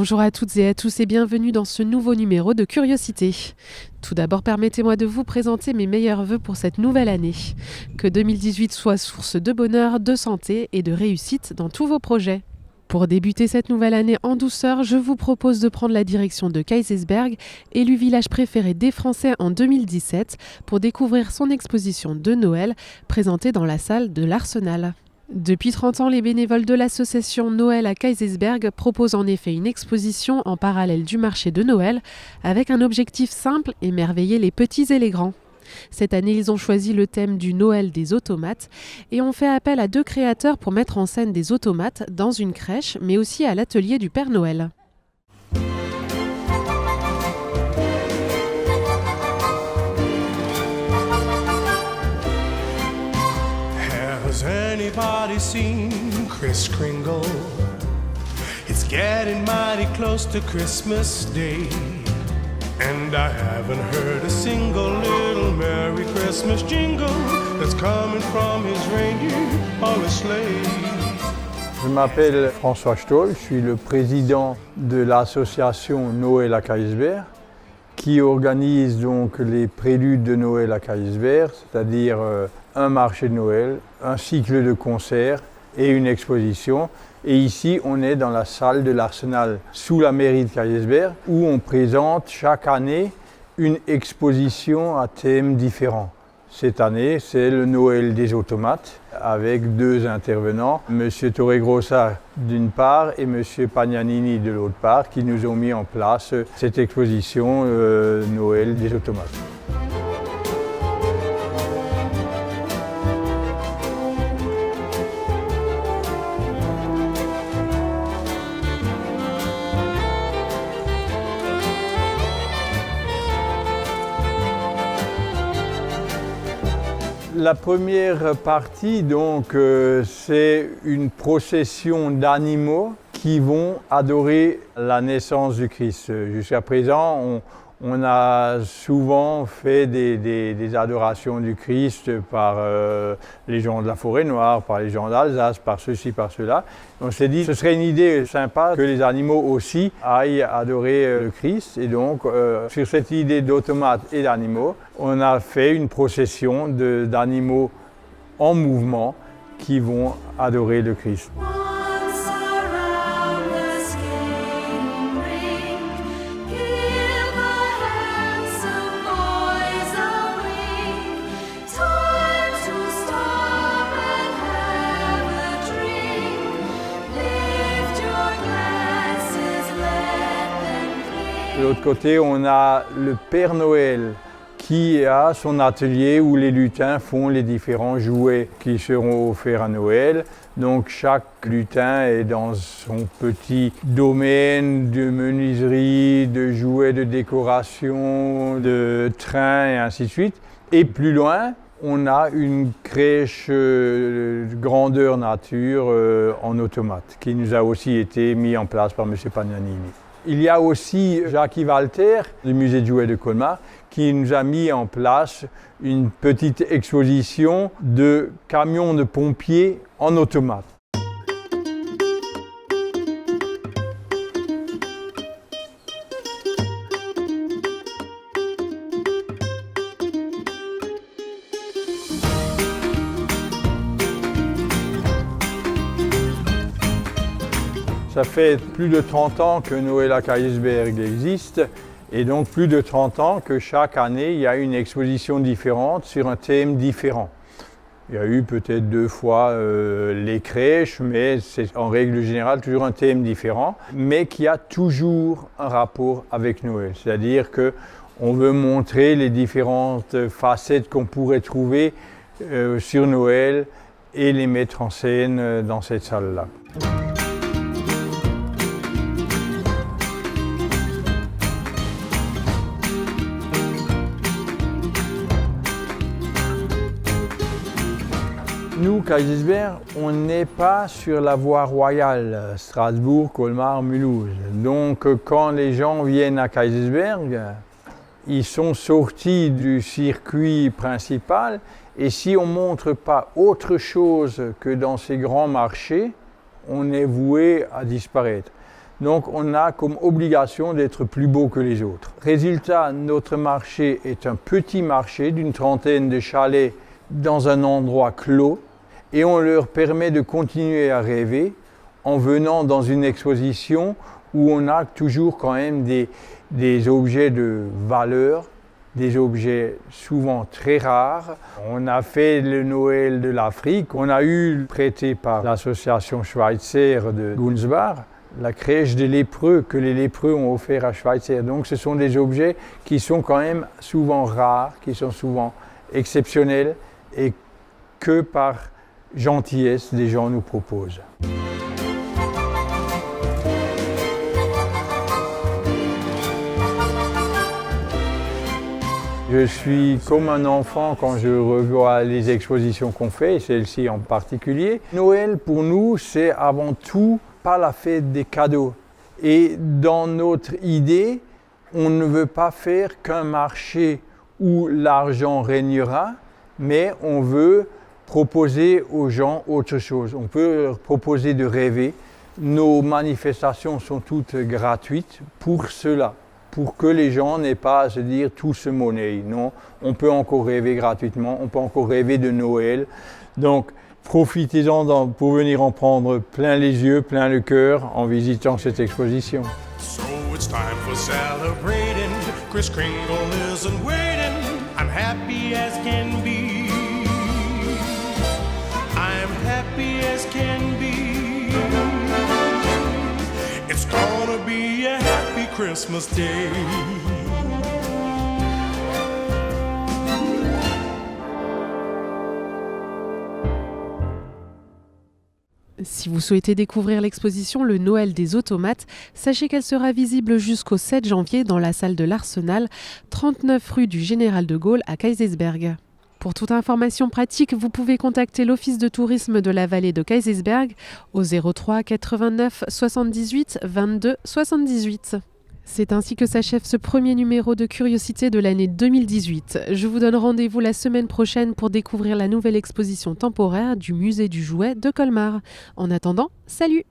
Bonjour à toutes et à tous et bienvenue dans ce nouveau numéro de Curiosité. Tout d'abord, permettez-moi de vous présenter mes meilleurs vœux pour cette nouvelle année. Que 2018 soit source de bonheur, de santé et de réussite dans tous vos projets. Pour débuter cette nouvelle année en douceur, je vous propose de prendre la direction de Kaysersberg, élu village préféré des Français en 2017, pour découvrir son exposition de Noël, présentée dans la salle de l'Arsenal. Depuis 30 ans, les bénévoles de l'association Noël à Kaysersberg proposent en effet une exposition en parallèle du marché de Noël, avec un objectif simple, émerveiller les petits et les grands. Cette année, ils ont choisi le thème du Noël des automates et ont fait appel à 2 créateurs pour mettre en scène des automates dans une crèche, mais aussi à l'atelier du Père Noël. Has anybody seen Kris Kringle? It's getting mighty close to Christmas Day, and I haven't heard a single little Merry Christmas jingle that's coming from his reindeer or his sleigh. Je m'appelle François Stoll, je suis le président de l'association Noël à Kaysersberg, qui organise donc les préludes de Noël à Kaysersberg, c'est-à-dire un marché de Noël, un cycle de concerts et une exposition. Et ici, on est dans la salle de l'Arsenal, sous la mairie de Kaysersberg, où on présente chaque année une exposition à thème différent. Cette année, c'est le Noël des automates, avec 2 intervenants, M. Torregrossa d'une part et M. Pagnanini de l'autre part, qui nous ont mis en place cette exposition Noël des automates. La première partie, donc, c'est une procession d'animaux qui vont adorer la naissance du Christ. Jusqu'à présent, on a souvent fait des adorations du Christ par les gens de la Forêt Noire, par les gens d'Alsace, par ceci, par cela. On s'est dit que ce serait une idée sympa que les animaux aussi aillent adorer le Christ. Et donc, sur cette idée d'automates et d'animaux, on a fait une procession d'animaux en mouvement qui vont adorer le Christ. De l'autre côté, on a le Père Noël qui a son atelier où les lutins font les différents jouets qui seront offerts à Noël. Donc chaque lutin est dans son petit domaine de menuiserie, de jouets de décoration, de trains et ainsi de suite. Et plus loin, on a une crèche grandeur nature en automate qui nous a aussi été mis en place par M. Pagnanini. Il y a aussi Jacques Walter du musée de jouets de Colmar qui nous a mis en place une petite exposition de camions de pompiers en automate. Ça fait plus de 30 ans que Noël à Kaysersberg existe et donc plus de 30 ans que chaque année il y a une exposition différente sur un thème différent. Il y a eu peut-être 2 fois les crèches, mais c'est en règle générale toujours un thème différent, mais qui a toujours un rapport avec Noël. C'est-à-dire qu'on veut montrer les différentes facettes qu'on pourrait trouver sur Noël et les mettre en scène dans cette salle-là. Nous, Kaysersberg, on n'est pas sur la voie royale, Strasbourg, Colmar, Mulhouse. Donc quand les gens viennent à Kaysersberg, ils sont sortis du circuit principal et si on ne montre pas autre chose que dans ces grands marchés, on est voué à disparaître. Donc on a comme obligation d'être plus beau que les autres. Résultat, notre marché est un petit marché d'une trentaine de chalets dans un endroit clos et on leur permet de continuer à rêver en venant dans une exposition où on a toujours quand même des objets de valeur, des objets souvent très rares. On a fait le Noël de l'Afrique, on a eu prêté par l'association Schweitzer de Gunsbach, la crèche des lépreux que les lépreux ont offert à Schweitzer. Donc ce sont des objets qui sont quand même souvent rares, qui sont souvent exceptionnels et que par gentillesse des gens nous proposent. Je suis comme un enfant quand je revois les expositions qu'on fait, celle-ci en particulier. Noël pour nous, c'est avant tout pas la fête des cadeaux. Et dans notre idée, on ne veut pas faire qu'un marché où l'argent régnera, mais on veut proposer aux gens autre chose. On peut leur proposer de rêver. Nos manifestations sont toutes gratuites pour cela, pour que les gens n'aient pas à se dire tout se monnaie. Non, on peut encore rêver gratuitement, on peut encore rêver de Noël. Donc, profitez-en pour venir en prendre plein les yeux, plein le cœur en visitant cette exposition. So it's time for celebrating. Kris Kringle isn't waiting. I'm happy as can be. I'm happy as can be. It's gonna be a happy Christmas day. Si vous souhaitez découvrir l'exposition Le Noël des automates, sachez qu'elle sera visible jusqu'au 7 janvier dans la salle de l'Arsenal, 39 rue du Général de Gaulle à Kaysersberg. Pour toute information pratique, vous pouvez contacter l'Office de tourisme de la vallée de Kaysersberg au 03 89 78 22 78. C'est ainsi que s'achève ce premier numéro de Curiosité de l'année 2018. Je vous donne rendez-vous la semaine prochaine pour découvrir la nouvelle exposition temporaire du Musée du Jouet de Colmar. En attendant, salut!